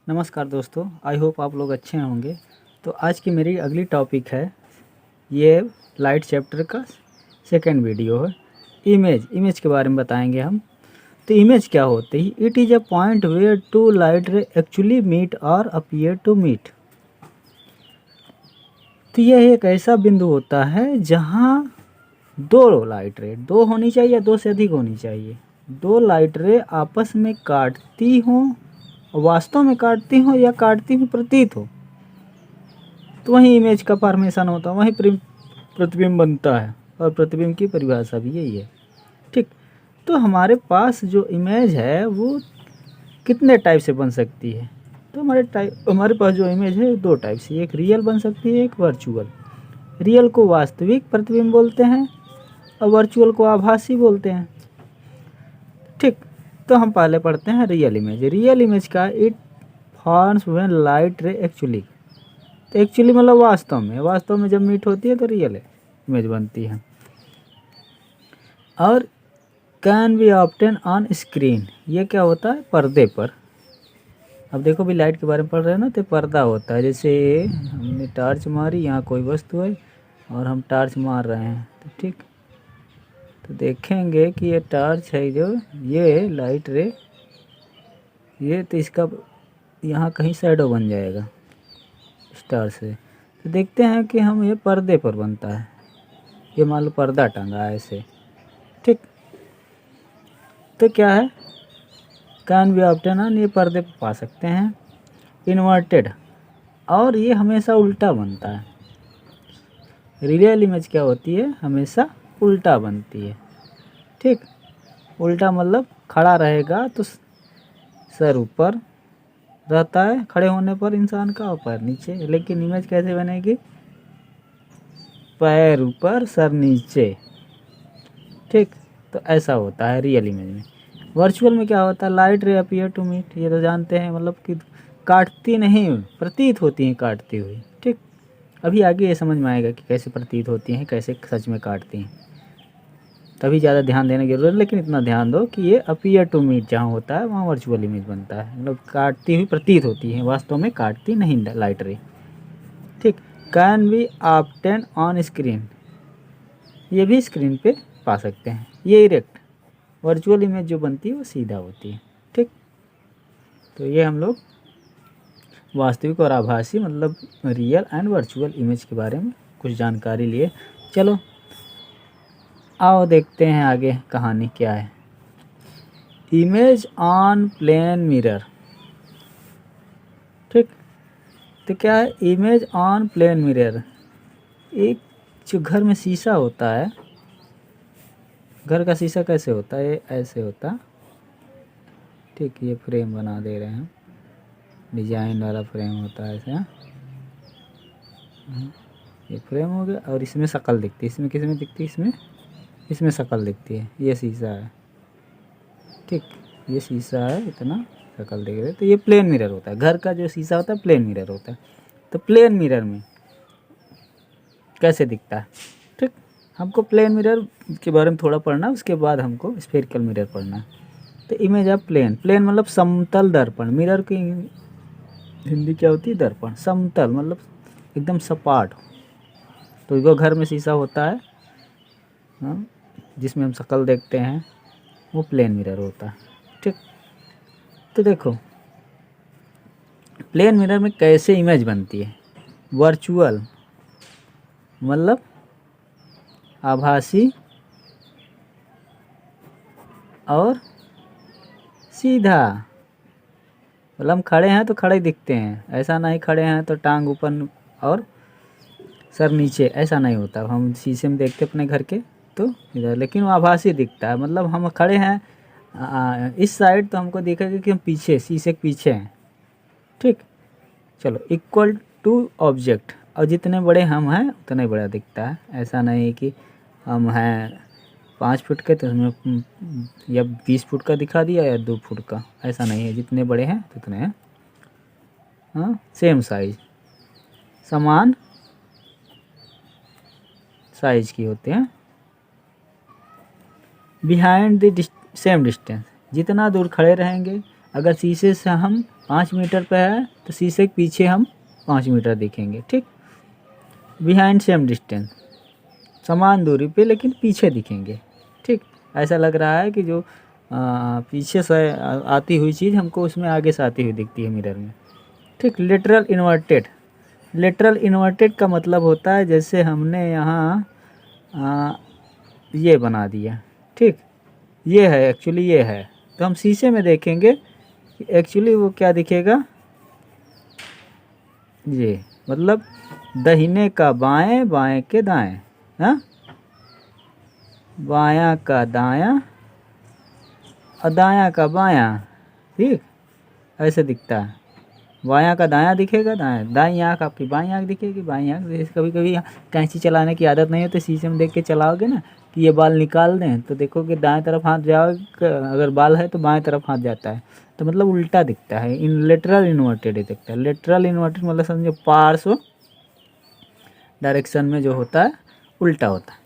नमस्कार दोस्तों, I hope आप लोग अच्छे होंगे। तो आज की मेरी अगली टॉपिक है, ये लाइट चैप्टर का सेकंड वीडियो है। इमेज के बारे में बताएंगे हम। तो इमेज क्या होती है? It is a point where two light ray actually meet और अपीयर टू मीट। तो यह एक ऐसा बिंदु होता है जहाँ दो लाइट रे, दो होनी चाहिए या दो से अधिक होनी चाहिए, दो लाइट रे आपस में काटती हों, वास्तव में काटती हो या काटती हुई प्रतीत हो, तो वहीं इमेज का फॉर्मेशन होता है, वहीं प्रतिबिंब बनता है। और प्रतिबिंब की परिभाषा भी यही है। ठीक, तो हमारे पास जो इमेज है वो कितने टाइप से बन सकती है? तो हमारे पास जो इमेज है दो टाइप से, एक रियल बन सकती है, एक वर्चुअल। रियल को वास्तविक प्रतिबिंब बोलते हैं और वर्चुअल को आभासी बोलते हैं। ठीक, तो हम पहले पढ़ते हैं रियल इमेज। रियल इमेज का it forms when light ray actually, तो एक्चुअली मतलब वास्तव में जब मीट होती है तो रियल इमेज बनती है। और can be obtain on screen, ये क्या होता है? पर्दे पर। अब देखो भी लाइट के बारे में पढ़ रहे हैं ना, तो पर्दा होता है। जैसे हमने टार्च मारी, यहाँ कोई वस्तु है और हम टार्च मार रहे हैं, तो ठीक, तो देखेंगे कि ये टार्च है, जो ये लाइट रे, ये तो इसका यहाँ कहीं शैडो बन जाएगा स्टार से। तो देखते हैं कि हम ये पर्दे पर बनता है, ये मान लो पर्दा टंगा है ऐसे। ठीक, तो क्या है? कैन बी ऑब्टेन ऑन, ये पर्दे पर पा सकते हैं। इन्वर्टेड, और ये हमेशा उल्टा बनता है। रियल इमेज क्या होती है? हमेशा उल्टा बनती है। ठीक, उल्टा मतलब खड़ा रहेगा तो सर ऊपर रहता है खड़े होने पर इंसान का, और पैर नीचे। लेकिन इमेज कैसे बनेगी? पैर ऊपर सर नीचे। ठीक, तो ऐसा होता है रियल इमेज में। वर्चुअल में क्या होता है? लाइट रे अपीयर टू मीट, ये तो जानते हैं, मतलब कि काटती नहीं, प्रतीत होती हैं काटती हुई। ठीक, अभी आगे ये समझ में आएगा कि कैसे प्रतीत होती हैं, कैसे सच में काटती हैं, तभी ज़्यादा ध्यान देने की जरूरत है। लेकिन इतना ध्यान दो कि ये अपीयर टू मीट जहाँ होता है वहाँ वर्चुअल इमेज बनता है, मतलब काटती हुई प्रतीत होती है, वास्तव में काटती नहीं लाइट रे। ठीक, can be obtain on screen, ये भी स्क्रीन पे पा सकते हैं। ये इरेक्ट, वर्चुअल इमेज जो बनती है वो सीधा होती है। ठीक, तो ये हम लोग वास्तविक और आभासी, मतलब रियल एंड वर्चुअल इमेज के बारे में कुछ जानकारी लिए। चलो आओ देखते हैं आगे कहानी क्या है। Image on plane mirror. ठीक, तो क्या है इमेज ऑन प्लेन मिरर? एक जो घर में शीशा होता है, घर का शीशा कैसे होता है? ये ऐसे होता। ठीक, ये फ्रेम बना दे रहे हैं, डिजाइन वाला फ्रेम होता है ऐसे। ये फ्रेम हो गया, और इसमें शक्ल दिखती है। इसमें किस में दिखती है? इसमें शक्ल दिखती है। ये शीशा है। ठीक, ये शीशा है, इतना शक्ल दिख रही है, तो ये प्लेन मिरर होता है। घर का जो शीशा होता है प्लेन मिरर होता है। तो प्लेन मिरर में कैसे दिखता है? ठीक, हमको प्लेन मिरर के बारे में थोड़ा पढ़ना, उसके बाद हमको स्फेरिकल मिरर पढ़ना है। तो इमेज ऑफ प्लेन, प्लेन मतलब समतल दर्पण। मिरर की हिंदी क्या होती है? दर्पण। समतल मतलब एकदम सपाट। तो जो घर में शीशा होता है, हाँ, जिसमें हम शक्ल देखते हैं, वो प्लेन मिरर होता है। ठीक, तो देखो प्लेन मिरर में कैसे इमेज बनती है? वर्चुअल मतलब आभासी, और सीधा मतलब हम खड़े हैं तो खड़े दिखते हैं, ऐसा नहीं खड़े हैं तो टांग ऊपर और सर नीचे, ऐसा नहीं होता। हम शीशे में देखते अपने घर के तो इधर, लेकिन वो आभासी दिखता है। मतलब हम खड़े हैं इस साइड, तो हमको दिखेगा कि हम पीछे, शीशे के पीछे हैं। ठीक, चलो इक्वल टू ऑब्जेक्ट, और जितने बड़े हम हैं उतने बड़ा दिखता है। ऐसा नहीं कि हम हैं 5 फुट के तो उसमें या 20 फुट का दिखा दिया या 2 फुट का, ऐसा नहीं है। जितने बड़े हैं उतने हैं। हाँ, सेम साइज, समान साइज की होते हैं। बिहाइंड द सेम डिस्टेंस, जितना दूर खड़े रहेंगे, अगर शीशे से हम 5 मीटर पे है तो शीशे के पीछे हम 5 मीटर दिखेंगे, ठीक। बिहाइंड सेम डिस्टेंस, समान दूरी पे लेकिन पीछे दिखेंगे, ठीक। ऐसा लग रहा है कि जो पीछे से आती हुई चीज़ हमको उसमें आगे से आती हुई दिखती है मिरर में, ठीक। लेटरल इन्वर्टेड, लेटरल इन्वर्टेड का मतलब होता है जैसे हमने यहाँ ये बना दिया, ठीक। ये है एक्चुअली, ये है तो हम शीशे में देखेंगे कि एक्चुअली वो क्या दिखेगा, ये मतलब दाहिने का बाएं, बाएं के दाएं, हाँ, बायां का दायां और दायां का बायां, ठीक। ऐसे दिखता है, बायां का दायां दिखेगा, दाईं आँख आपकी बाईं आँख दिखेगी, बाईं आँख। जैसे कभी कभी कैंची चलाने की आदत नहीं होती, शीशे में देख के चलाओगे ना कि ये बाल निकाल दें तो देखोगे दाएं तरफ हाथ जाओगे, अगर बाल है तो बाएं तरफ हाथ जाता है, तो मतलब उल्टा दिखता है। इन लेटरल इन्वर्टेड दिखता है। लेटरल इन्वर्टेड मतलब समझो पार्श्व डायरेक्शन में जो होता है उल्टा होता है,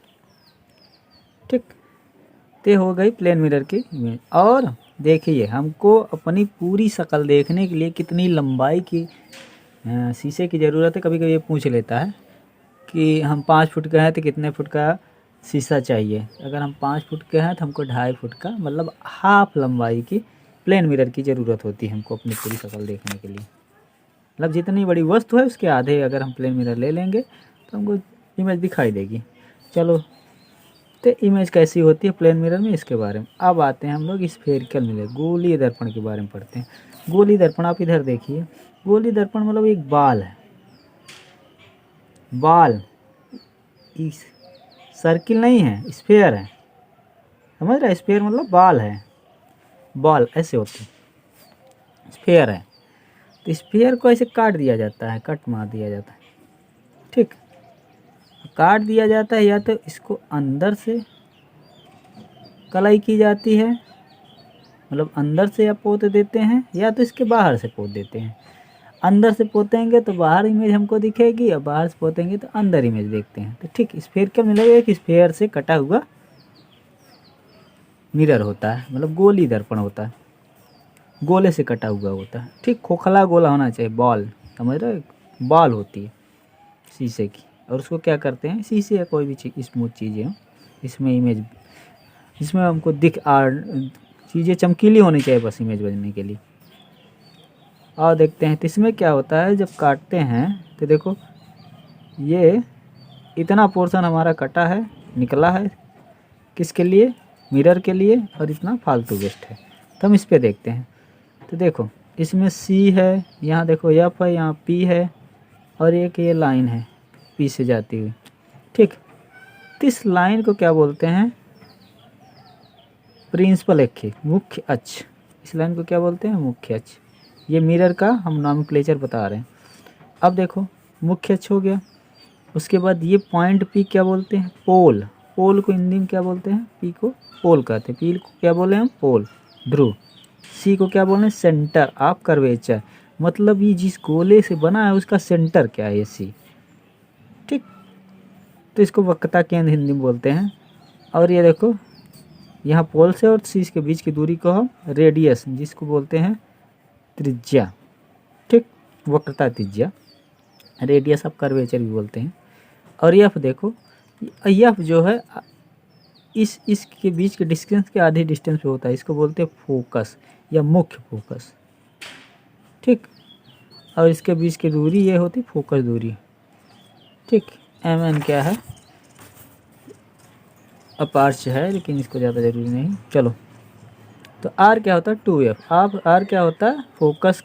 ठीक। ते हो गई प्लेन मिरर की इमेज। और देखिए हमको अपनी पूरी शक्ल देखने के लिए कितनी लंबाई की शीशे की ज़रूरत है। कभी कभी ये पूछ लेता है कि हम 5 फुट के हैं तो कितने फुट का शीशा चाहिए। अगर हम 5 फुट के हैं तो हमको 2.5 फुट का, मतलब हाफ लंबाई की प्लेन मिरर की ज़रूरत होती है हमको अपनी पूरी शक्ल देखने के लिए। मतलब जितनी बड़ी वस्तु है उसके आधे अगर हम प्लेन मिरर ले लेंगे तो हमको इमेज दिखाई देगी। चलो, तो इमेज कैसी होती है प्लेन मिरर में, इसके बारे में अब आते हैं हम लोग स्फेरिकल मिरर, गोलीय दर्पण के बारे में पढ़ते हैं। गोलीय दर्पण आप इधर देखिए, गोलीय दर्पण मतलब एक बाल है, बाल, इस सर्किल नहीं है, स्फेयर है, समझ रहा है। स्फेयर मतलब बाल है, बॉल ऐसे होते हैं, स्फेयर है। तो स्फेयर को ऐसे काट दिया जाता है, कट मार दिया जाता है, ठीक। काट दिया जाता है, या तो इसको अंदर से कलाई की जाती है, मतलब अंदर से या पोत देते हैं, या तो इसके बाहर से पोत देते हैं। अंदर से पोतेंगे तो बाहर इमेज हमको दिखेगी, और बाहर से पोतेंगे तो अंदर इमेज देखते हैं। तो ठीक स्फेरिकल मिलेगा, एक स्फेयर से कटा हुआ मिरर होता है, मतलब गोली दर्पण होता है, गोले से कटा हुआ होता है, ठीक। खोखला गोला होना चाहिए, बॉल, समझ रहे हो, बॉल होती है शीशे की। और उसको क्या करते हैं, शीशे या कोई भी चीज़ स्मूथ चीज़ें हो, इसमें इमेज, इसमें हमको चीज़ें चमकीली होनी चाहिए बस इमेज बनने के लिए। और देखते हैं तो इसमें क्या होता है, जब काटते हैं तो देखो ये इतना पोर्शन हमारा कटा है, निकला है, किसके लिए, मिरर के लिए, और इतना फालतू वेस्ट है। तो हम इस पे देखते हैं तो देखो इसमें सी है, यहाँ देखो एफ है, यहाँ पी है, और एक ये लाइन है पी से जाती हुई, ठीक। तो इस लाइन को क्या बोलते हैं, प्रिंसिपल अक्ष, मुख्य अक्ष। इस लाइन को क्या बोलते हैं, मुख्य अक्ष। ये मिरर का हम नॉमेनक्लेचर बता रहे हैं। अब देखो मुख्य अक्ष हो गया, उसके बाद ये पॉइंट पी क्या बोलते हैं, पोल। पोल को हिंदी में क्या बोलते हैं, पी को पोल कहते हैं, पी को क्या बोले हम, पोल, ध्रुव। सी को क्या बोले, सेंटर ऑफ कर्वेचर, मतलब ये जिस गोले से बना है उसका सेंटर क्या है, ये सी, ठीक। तो इसको वक्रता केंद्र हिंदी में बोलते हैं। और ये देखो यहाँ पोल से और सी के बीच की दूरी को हम रेडियस, जिसको बोलते हैं त्रिज्या, ठीक, वक्रता त्रिज्या, रेडियस ऑफ कर्वेचर भी बोलते हैं। और यफ देखो, यफ जो है इसके बीच के डिस्टेंस के आधे डिस्टेंस पे होता है, इसको बोलते हैं फोकस या मुख्य फोकस, ठीक। और इसके बीच की दूरी ये होती फोकस दूरी, ठीक। एम एन क्या है, अपार्च है लेकिन इसको ज़्यादा ज़रूरी नहीं। चलो, तो आर क्या होता है, 2f। आप आर क्या होता है, फोकस